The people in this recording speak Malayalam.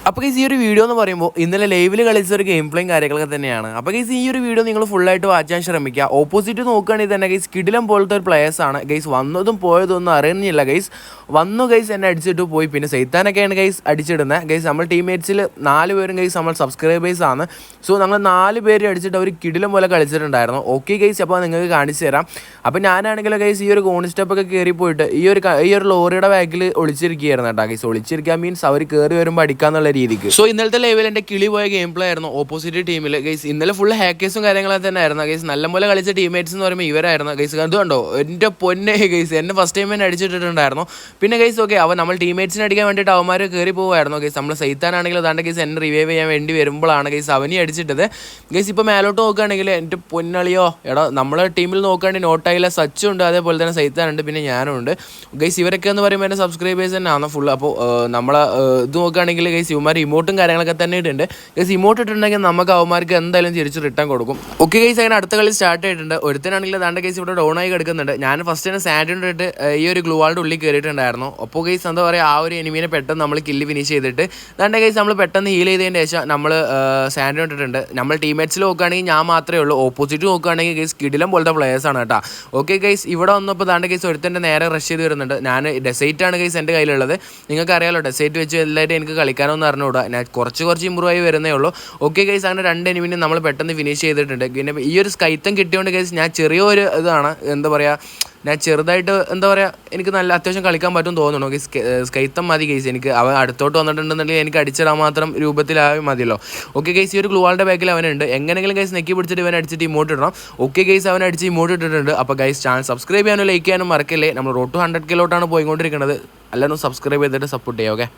അപ്പോൾ ഗൈസ് ഈ ഒരു വീഡിയോ എന്ന് പറയുമ്പോൾ ഇന്നലെ ലൈവിൽ കളിച്ച ഒരു ഗെയിം പ്ലേയും കാര്യങ്ങളൊക്കെ തന്നെയാണ്. അപ്പോൾ ഗൈസ് ഈ ഒരു വീഡിയോ നിങ്ങൾ ഫുള്ളായിട്ട് വാച്ച് ചെയ്യാൻ ശ്രമിക്കുക. ഓപ്പോസിറ്റ് നോക്കുകയാണെങ്കിൽ തന്നെ ഗൈസ് കിടിലം പോലത്തെ ഒരു പ്ലേയേഴ്സാണ് ഗൈസ്. വന്നതും പോയതും ഒന്നും അറിയുന്നില്ല ഗൈസ്. വന്നു ഗൈസ് എന്നെ അടിച്ചിട്ട് പോയി. പിന്നെ സൈത്താനൊക്കെയാണ് ഗൈസ് അടിച്ചിടുന്നത് ഗൈസ്. നമ്മൾ ടീംമേറ്റ്സിൽ 4 പേരും ഗൈസ് നമ്മൾ സബ്സ്ക്രൈബേഴ്സാണ്. സോ നമ്മൾ 4 പേര് അടിച്ചിട്ട് അവർ കിടിലം പോലെ കളിച്ചിട്ടുണ്ടായിരുന്നു. ഓക്കെ ഗൈസ്, അപ്പോൾ നിങ്ങൾക്ക് കാണിച്ചു തരാം. അപ്പോൾ ഞാനാണെങ്കിൽ ഗൈസ് ഈ ഒരു കോൺ സ്റ്റെപ്പൊക്കെ കയറി പോയിട്ട് ഈ ഒരു ലോറിയുടെ ബാക്കിൽ ഒളിച്ചിരിക്കുകയായിരുന്നു കേട്ടോ ഗൈസ്. ഒളിച്ചിരിക്കുക മീൻസ് അവർ കയറി വരുമ്പോൾ അടിക്കാന്നുള്ള രീതിക്ക്. സോ ഇന്നലത്തെ ലൈവിൽ എൻ്റെ കിളി പോയ ഗെയിം പ്ലേ ആയിരുന്നു ഓപ്പോസിറ്റ് ടീമിൽ ഗൈസ്. ഇന്നലെ ഫുൾ ഹാക്കേഴ്സും കാര്യങ്ങളൊക്കെ തന്നെ ആയിരുന്നു ഗൈസ്. നല്ലപോലെ കളിച്ച ടീംമേറ്റ്സ് എന്ന് പറയുമ്പോൾ ഇവരായിരുന്നു ഗൈസ്. അതുകൊണ്ടോ എൻ്റെ പൊന്നെ ഗൈസ്, എന്നെ ഫസ്റ്റ് ടൈം തന്നെ അടിച്ചിട്ടുണ്ടായിരുന്നു. പിന്നെ ഗൈസ് ഓക്കെ, അവൻ നമ്മൾ ടീംമേറ്റ്സിനെ അടിക്കാൻ വേണ്ടിയിട്ട് അവന്മാർ കയറി പോകുമായിരുന്നു ഗൈസ്. നമ്മൾ സൈത്താനാണെങ്കിൽ അതാണ്ട് ഗൈസ് എന്നെ റിവൈവ് ചെയ്യാൻ വേണ്ടി വരുമ്പോഴാണ് ഗൈസ് അവനെ അടിച്ചിട്ടത് ഗൈസ്. ഇപ്പോൾ മേലോട്ട് നോക്കുകയാണെങ്കിൽ എൻ്റെ പൊന്നളിയോ എടാ, നമ്മളെ ടീമിൽ നോക്കുകയാണെങ്കിൽ നോട്ടായില്ല സച്ചും ഉണ്ട്, അതേപോലെ തന്നെ സൈത്താനുണ്ട്, പിന്നെ ഞാനും ഉണ്ട് ഗൈസ്. ഇവരൊക്കെ എന്ന് പറയുമ്പോൾ എൻ്റെ സബ്സ്ക്രൈബേഴ്സ് തന്നെയാണ് ഫുൾ. അപ്പോൾ നമ്മളെ ഇത് നോക്കുകയാണെങ്കിൽ ഗൈസ് ഇവന്മാർ ഇമോട്ടും കാര്യങ്ങളൊക്കെ തന്നെ ഇട്ടുണ്ട് ഗൈസ്. ഇമോട്ട് ഇട്ടുണ്ടെങ്കിൽ നമുക്ക് അവന്മാർക്ക് എന്തായാലും തിരിച്ച് റിട്ടേൺ കൊടുക്കും. ഓക്കെ ഗൈസ്, അങ്ങനെ അടുത്ത കളി സ്റ്റാർട്ട് ആയിട്ടുണ്ട്. ഒരുത്തനാണെങ്കിൽ അതാണ്ട് ഗൈസ് ഇവിടെ ഡൗൺ ആയി കിടക്കുന്നുണ്ട്. ഞാൻ ഫസ്റ്റ് തന്നെ സാൻഡ് ഇട്ട് ഈ ഒരു ഗ്ലൂവാളുടെ ഉള്ളിൽ കയറിയിട്ടുണ്ടായിരുന്നു. അപ്പോൾ ഗൈസ് എന്താ പറയുക, ആ ഒരു എനിമീനെ പെട്ടെന്ന് നമ്മൾ കില്ല് ഫിനിഷ് ചെയ്തിട്ട് അതാണ്ട് ഗൈസ് നമ്മൾ പെട്ടെന്ന് ഹീൽ ചെയ്തതിന് ശേഷം നമ്മൾ സാൻഡ് ഇട്ടിട്ടുണ്ട്. നമ്മൾ ടീംമേറ്റ്സിൽ നോക്കുകയാണെങ്കിൽ ഞാൻ മാത്രമേ ഉള്ളൂ. ഓപ്പോസിറ്റ് നോക്കുകയാണെങ്കിൽ ഗൈസ് കിടിലം പോലത്തെ പ്ലേയേഴ്സാണ് കേട്ടോ. ഓക്കെ ഗൈസ്, ഇവിടെ വന്നപ്പോൾ അതാണ്ട് ഗൈസ് ഒരുത്തൻ്റെ നേരെ റഷ് ചെയ്ത് വരുന്നുണ്ട്. ഞാൻ ഡെസൈറ്റ് ആണ് ഗൈസ് എൻ്റെ കയ്യിലുള്ളത്. നിങ്ങൾക്ക് അറിയാമല്ലോ, ഡെസൈറ്റ് വെച്ച് എല്ലാവരും എനിക്ക് കളിക്കാനൊന്നും അറിഞ്ഞുകൂടാ. ഞാൻ കുറച്ച് ഇമ്പ്രൂവ് ആയി വരുന്നേ ഉള്ളൂ. ഓക്കെ ഗൈസ്, അങ്ങനെ 2 എനിമിനെ നമ്മൾ പെട്ടെന്ന് ഫിനിഷ് ചെയ്തിട്ടുണ്ട്. പിന്നെ ഈ ഒരു സ്കൈത്തം കിട്ടിയോണ്ട് ഗൈസ് ഞാൻ ചെറിയൊരു ഇതാണ് എന്താ പറയുക, ഞാൻ ചെറുതായിട്ട് എന്താ പറയുക, എനിക്ക് നല്ല അത്യാവശ്യം കളിക്കാൻ പറ്റും തോന്നുന്നു ഗൈസ്. സ്കൈത്തം മതി ഗൈസ് എനിക്ക്. അവൻ അടുത്തോട്ട് വന്നിട്ടുണ്ടെന്നുണ്ടെങ്കിൽ എനിക്ക് അടിച്ചിടാൻ മാത്രം രൂപത്തിലായി മതിയല്ലോ. ഓക്കെ ഗൈസ്, ഈ ഒരു ഗ്ലൂവാളുടെ ബാക്കിൽ അവനുണ്ട്. എങ്ങനെയെങ്കിലും ഗൈസ് നെക്കി പിടിച്ചിട്ട് ഇവൻ അടിച്ചിട്ട് ഇമോട്ട് ഇടണം. ഓക്കെ ഗൈസ്, അവൻ അടിച്ച് ഇമോട്ട് ഇട്ടിട്ടുണ്ട്. അപ്പോൾ ഗൈസ് ചാനൽ സബ്സ്ക്രൈബ് ചെയ്യാനും ലൈക്ക് ചെയ്യാനും മറക്കല്ലേ. നമ്മൾ റോഡ് ടു 100K പോയിക്കൊണ്ടിരിക്കുന്നത്. എല്ലാവരും സബ്സ്ക്രൈബ് ചെയ്തിട്ട് സപ്പോർട്ട് ചെയ്യാം. ഓക്കെ.